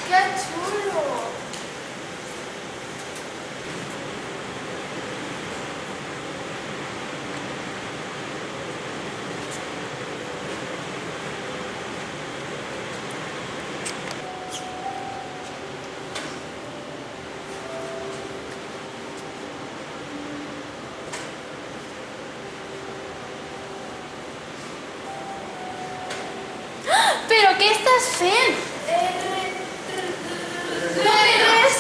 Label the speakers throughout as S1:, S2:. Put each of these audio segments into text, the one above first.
S1: ¡Qué chulo! Però què estàs fent? No res!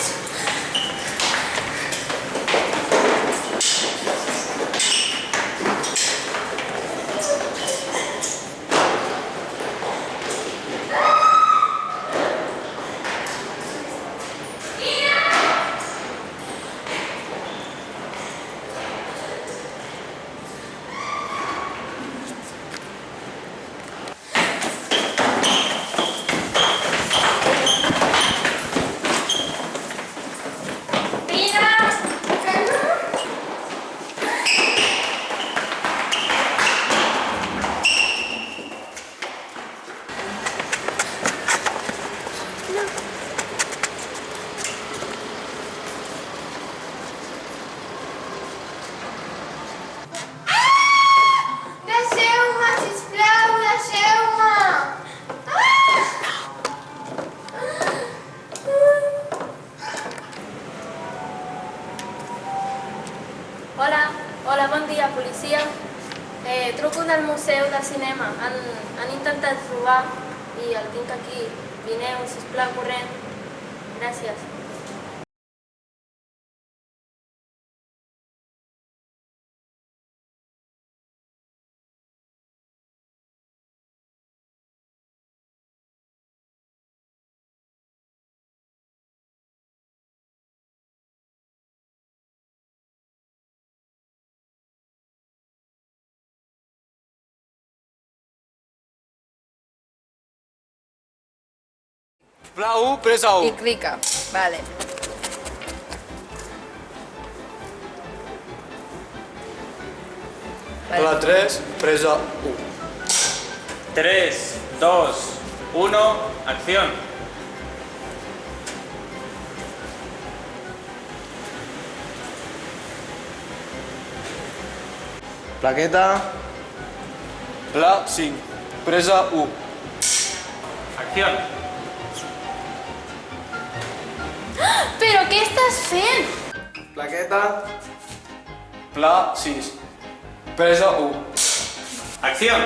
S1: Deixeu-me, sisplau, deixeu-me! Hola, bon dia, policia. Truco del Museu de Cinema. Han intentat robar i el tinc aquí. Vineu, sisplau, corrent. Gràcies.
S2: Pla 1, presa
S3: Y
S2: 1.
S3: clica. Vale.
S2: Pla 3, presa 1.
S4: 3, 2, 1, acción.
S2: Plaqueta. Pla 5, presa 1.
S4: Acción.
S1: Però què estàs fent?
S2: Plaqueta. Pla 6, presa 1.
S4: Acción.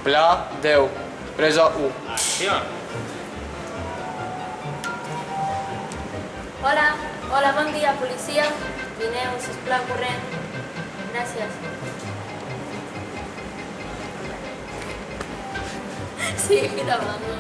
S2: Pla 10, presa 1.
S4: Acción.
S1: Hola, bon dia, policia. Vineu, sisplau, corrent. Gràcies. Sigue gravando.